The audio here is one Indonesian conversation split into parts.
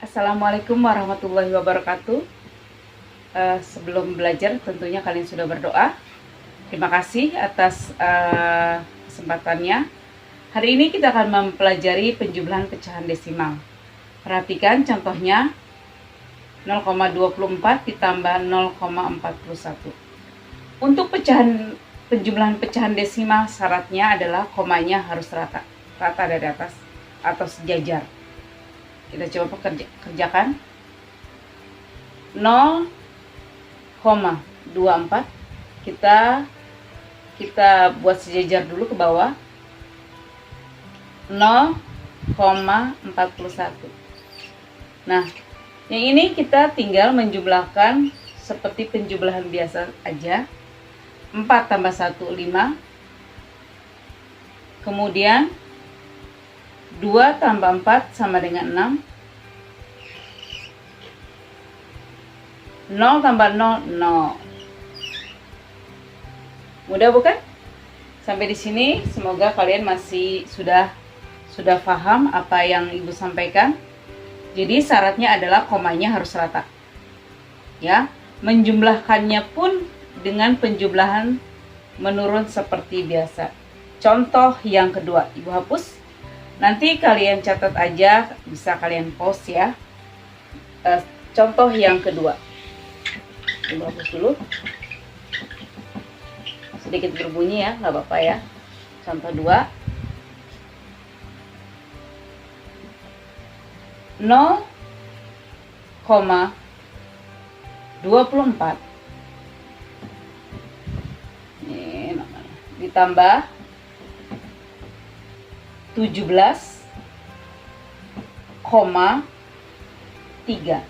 Assalamualaikum warahmatullahi wabarakatuh. Sebelum belajar tentunya kalian sudah berdoa. Terima kasih atas kesempatannya. Hari ini kita akan mempelajari penjumlahan pecahan desimal. Perhatikan contohnya 0,24 ditambah 0,41. Untuk penjumlahan pecahan desimal syaratnya adalah komanya harus rata dari atas atau sejajar. Kita coba kerjakan 0,24 kita buat sejajar dulu ke bawah 0,41. Nah, yang ini kita tinggal menjumlahkan seperti penjumlahan biasa aja. 4 tambah 1, 5. Kemudian 2 tambah 4 sama dengan 6. 0 tambah 0, 0. Mudah bukan? Sampai di sini semoga kalian masih sudah paham apa yang Ibu sampaikan. Jadi syaratnya adalah komanya harus rata. Ya, menjumlahkannya pun dengan penjumlahan menurun seperti biasa. Contoh yang kedua, Ibu hapus. Nanti kalian catat aja, bisa kalian pause ya. Contoh yang kedua. Ibu hapus dulu. Sedikit berbunyi ya, nggak apa-apa ya. Contoh 2. 0,24 ini namanya ditambah 17,3.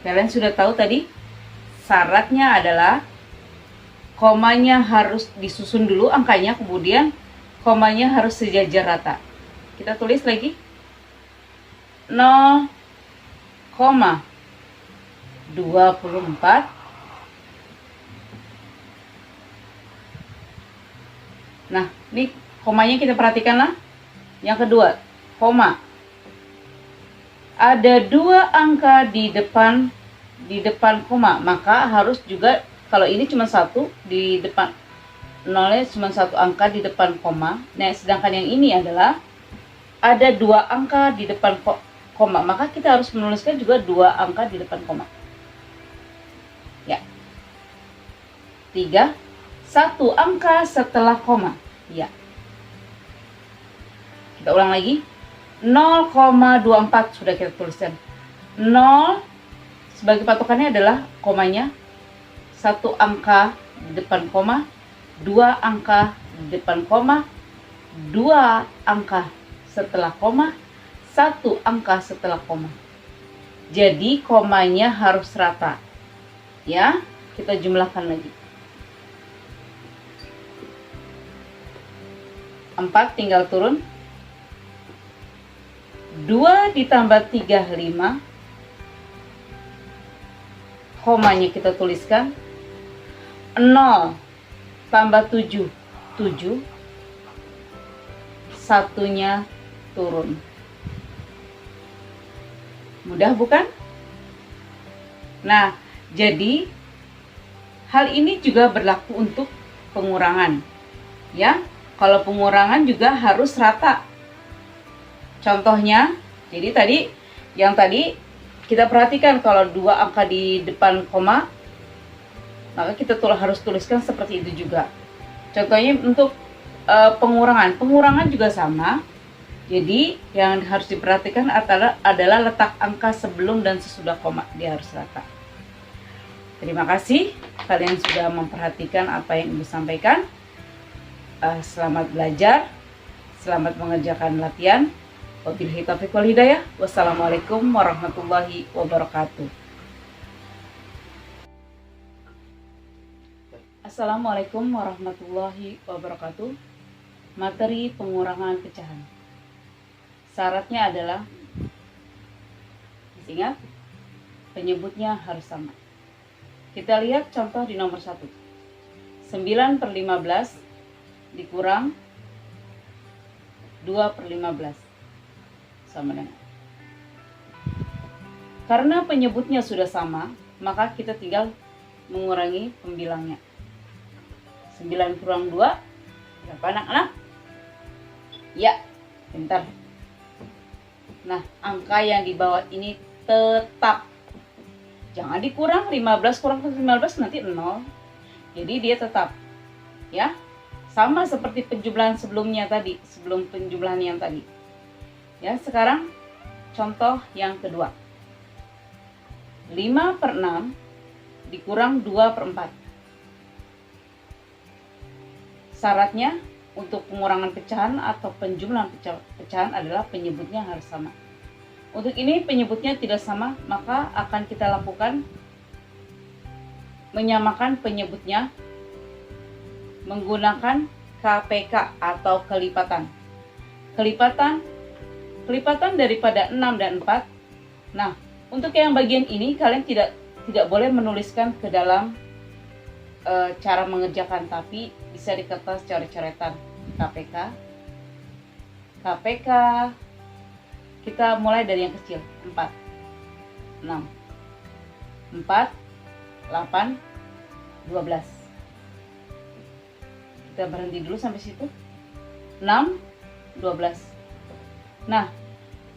Kalian sudah tahu tadi syaratnya adalah komanya harus disusun dulu angkanya, kemudian komanya harus sejajar rata. Kita tulis lagi 0,24. Nah, ini komanya kita perhatikanlah. Yang kedua, koma. Ada 2 angka di depan koma, maka harus juga, kalau ini cuma 1 di depan nolnya, cuma 1 angka di depan koma. Nah, sedangkan yang ini adalah ada 2 angka di depan koma, maka kita harus menuliskan juga 2 angka di depan koma. Ya. 3, 1 angka setelah koma. Ya. Kita ulang lagi. 0,24 sudah kita tuliskan. 0 sebagai patokannya adalah komanya, 1 angka di depan koma, 2 angka di depan koma, 2 angka setelah koma, 1 angka setelah koma. Jadi komanya harus rata. Ya, kita jumlahkan lagi. 4 tinggal turun. 2 ditambah 3, 5. Komanya kita tuliskan. 0 tambah 7, 7. Satunya turun. Mudah bukan? Nah, jadi hal ini juga berlaku untuk pengurangan. Ya, kalau pengurangan juga harus rata. Contohnya, jadi yang tadi kita perhatikan kalau 2 angka di depan koma, maka kita harus tuliskan seperti itu juga. Contohnya untuk pengurangan juga sama. Jadi yang harus diperhatikan adalah letak angka sebelum dan sesudah koma, dia harus rata. Terima kasih kalian sudah memperhatikan apa yang Ibu sampaikan. Selamat belajar, selamat mengerjakan latihan. Wabillahi taufiq wal hidayah. Wassalamualaikum warahmatullahi wabarakatuh. Assalamualaikum warahmatullahi wabarakatuh. Materi pengurangan pecahan. Syaratnya adalah, ingat, penyebutnya harus sama. Kita lihat contoh di nomor 1. 9/15 dikurang 2/15. sama dengan. Karena penyebutnya sudah sama, maka kita tinggal mengurangi pembilangnya. 9 kurang 2, berapa anak-anak? Ya, pintar. Nah, angka yang di bawah ini tetap. Jangan dikurang, 15 kurang 15 nanti 0. Jadi dia tetap. Ya, sama seperti penjumlahan sebelumnya tadi, sebelum penjumlahan yang tadi. Ya, sekarang contoh yang kedua. 5/6 dikurang 2/4. Syaratnya untuk pengurangan pecahan atau penjumlahan pecahan adalah penyebutnya harus sama. Untuk ini penyebutnya tidak sama, maka akan kita lakukan menyamakan penyebutnya menggunakan KPK atau kelipatan. Kelipatan daripada 6 dan 4. Nah, untuk yang bagian ini kalian tidak boleh menuliskan ke dalam cara mengerjakan, tapi bisa di kertas coret-coretan. KPK kita mulai dari yang kecil. 4 6 4 8 12. Kita berhenti dulu sampai situ. 6 12. Nah,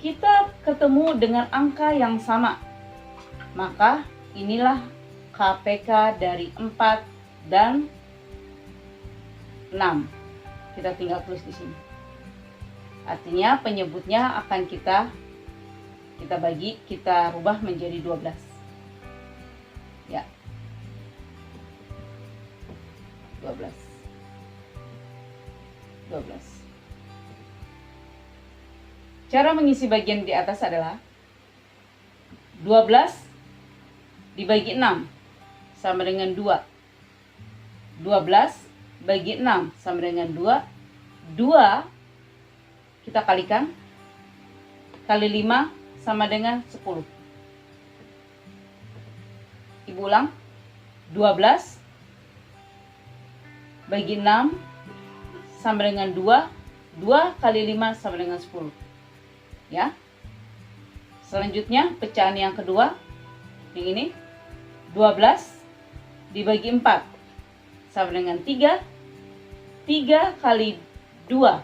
kita ketemu dengan angka yang sama. Maka inilah KPK dari 4 dan 6. Kita tinggal tulis di sini. Artinya penyebutnya akan kita bagi, kita rubah menjadi 12. Ya. 12. Cara mengisi bagian di atas adalah 12 dibagi 6 sama dengan 2. 12 bagi 6 sama dengan 2. 2 kita kalikan, kali 5 sama dengan 10. Ibu ulang. 12 bagi 6 sama dengan 2. 2 kali 5 sama dengan 10. Ya. Selanjutnya pecahan yang kedua, yang ini 12 dibagi 4 sama dengan 3. 3 kali 2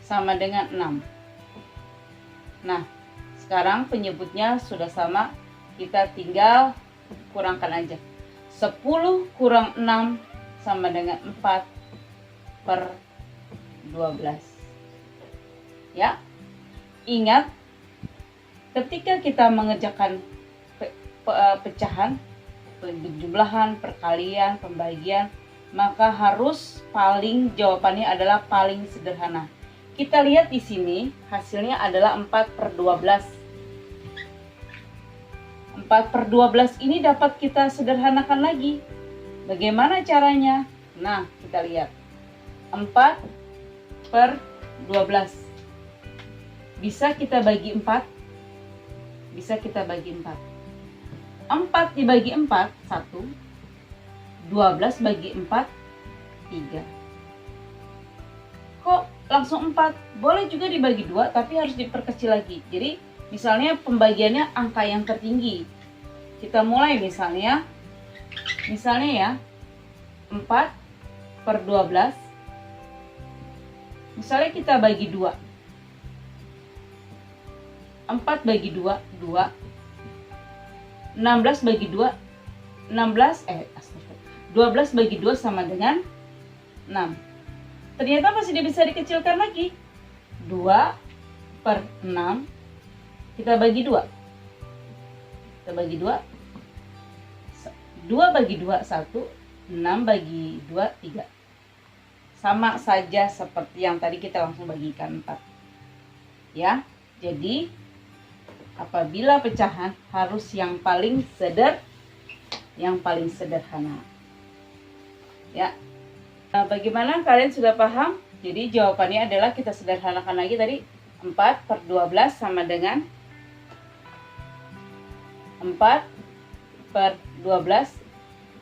sama dengan 6. Nah, sekarang penyebutnya sudah sama, kita tinggal kurangkan aja. 10 kurang 6 sama dengan 4/12. Ya. Ingat, ketika kita mengerjakan pecahan, penjumlahan, perkalian, pembagian, maka harus jawabannya adalah paling sederhana. Kita lihat di sini hasilnya adalah 4/12. 4/12 ini dapat kita sederhanakan lagi. Bagaimana caranya? Nah, kita lihat. 4/12. Bisa kita bagi 4. Bisa kita bagi 4. 4 dibagi 4, 1. 12 bagi 4, 3. Kok langsung 4? Boleh juga dibagi 2, tapi harus diperkecil lagi. Jadi, misalnya pembagiannya angka yang tertinggi. Kita mulai misalnya ya, 4/12. Misalnya kita bagi 2. 4 bagi 2, 2. 16 bagi 2, 12 bagi 2 sama dengan 6. Ternyata masih bisa dikecilkan lagi. 2/6 kita bagi 2. Kita bagi 2. 2 bagi 2, 1. 6 bagi 2, 3. Sama saja seperti yang tadi kita langsung bagikan 4. Ya, jadi apabila pecahan harus yang paling sederhana. Ya. Nah, bagaimana kalian sudah paham? Jadi jawabannya adalah kita sederhanakan lagi tadi. 4/12 sama dengan 4/12.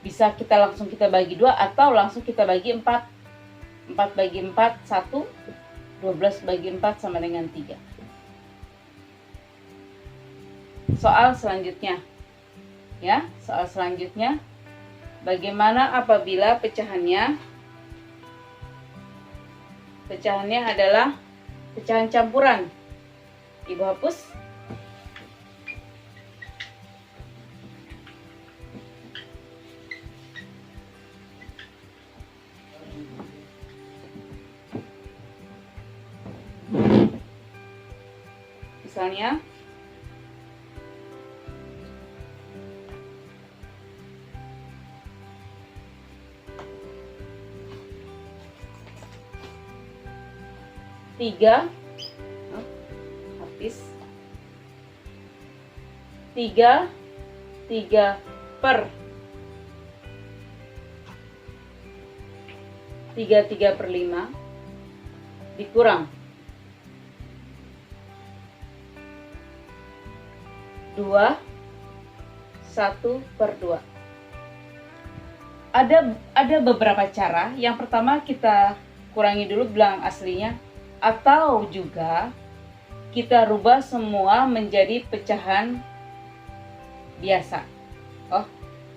Bisa kita langsung bagi 2 atau langsung kita bagi 4. 4 bagi 4, 1. 12 bagi 4 sama dengan 3. soal selanjutnya. Ya, soal selanjutnya. Bagaimana apabila pecahannya adalah pecahan campuran? Ibu hapus. Misalnya tiga, habis 3 per 5 dikurang 2 1 per 2. Ada beberapa cara. Yang pertama kita kurangi dulu bilangan aslinya, atau juga kita rubah semua menjadi pecahan biasa. Oh,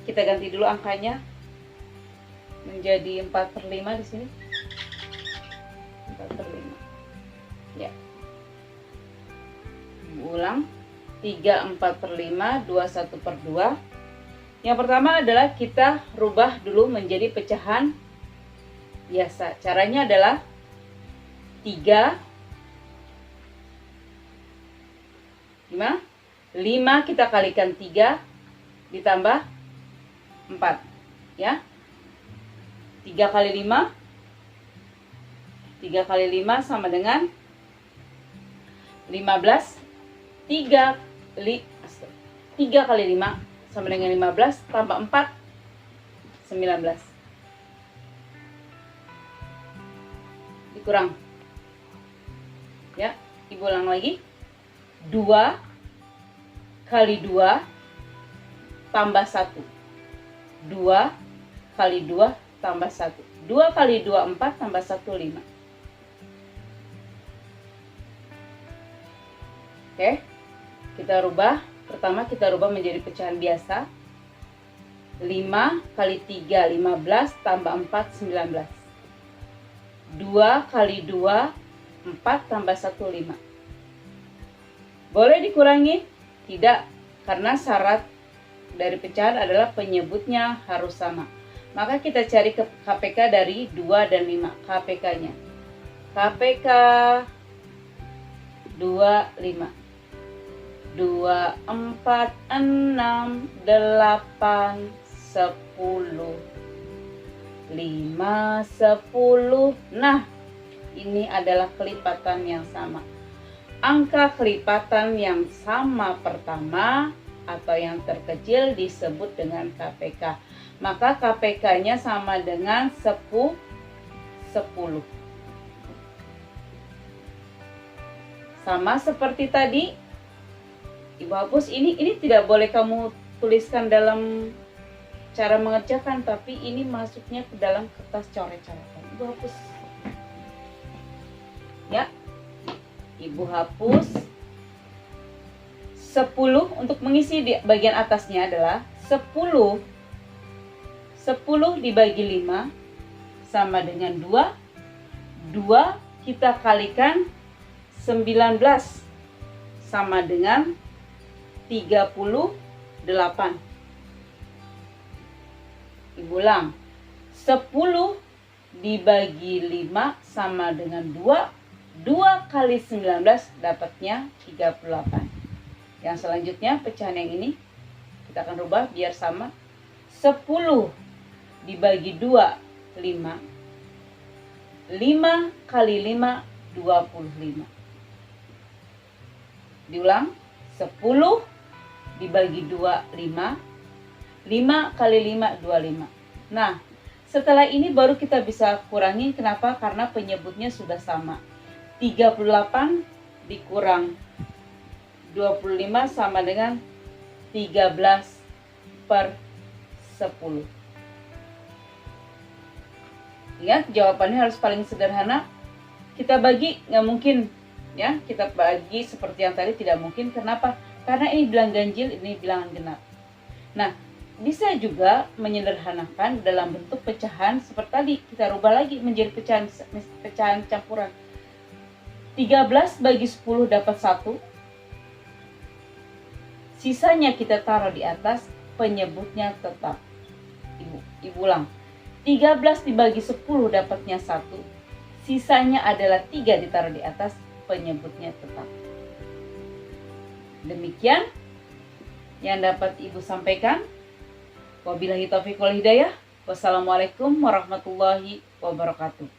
kita ganti dulu angkanya menjadi 4/5 di sini. 4/5. Ya. Ulang. 3 4/5, 2 1 per 2. Yang pertama adalah kita rubah dulu menjadi pecahan biasa. Caranya adalah 3 5 kita kalikan 3 ditambah 4, ya. 3 kali 5 sama dengan 15. 3 kali 5 sama dengan 15 tambah 4 19. Dikurang. Ya, Ibu ulang lagi. 2 kali 2 tambah 1. 2 kali 2 tambah 1. 2 kali 2 4 tambah 1 5. Oke. Kita rubah. Pertama kita rubah menjadi pecahan biasa. 5 kali 3 15 tambah 4 19. 2 kali 2 4 tambah 1 5. Boleh dikurangi? Tidak, karena syarat dari pecahan adalah penyebutnya harus sama. Maka kita cari ke KPK dari 2 dan 5. KPK-nya. KPK 2 5. 2 4 6 8 10 5 10. Nah, ini adalah kelipatan yang sama. Angka kelipatan yang sama pertama atau yang terkecil disebut dengan KPK. Maka KPK-nya sama dengan 10. Sama seperti tadi. Ibu hapus ini tidak boleh kamu tuliskan dalam cara mengerjakan, tapi ini masuknya ke dalam kertas coret-coretan. Ibu hapus. Ya. Ibu hapus. 10 untuk mengisi di bagian atasnya adalah 10 dibagi 5 sama dengan 2. 2 kita kalikan 19 sama dengan 38. Ibu ulang. 10 dibagi 5 sama dengan 2. 2 kali 19 dapatnya 38. Yang selanjutnya pecahan yang ini kita akan rubah biar sama. 10 dibagi 2 5. 5 kali 5 25. Diulang. 10 dibagi 2 5. 5 kali 5 25. Nah, setelah ini baru kita bisa kurangi. Kenapa? Karena penyebutnya sudah sama. 38 dikurang 25 sama dengan 13 per 10. Ingat, jawabannya harus paling sederhana. Kita bagi nggak mungkin, ya. Kita bagi seperti yang tadi tidak mungkin. Kenapa? Karena ini bilangan ganjil, ini bilangan genap. Nah, bisa juga menyederhanakan dalam bentuk pecahan seperti tadi. Kita rubah lagi menjadi pecahan campuran. 13 bagi 10 dapat 1. Sisanya kita taruh di atas, penyebutnya tetap. Ibu ulang. 13 dibagi 10 dapatnya 1. Sisanya adalah 3 ditaruh di atas, penyebutnya tetap. Demikian yang dapat Ibu sampaikan. Wabillahi taufiq wal hidayah. Wassalamualaikum warahmatullahi wabarakatuh.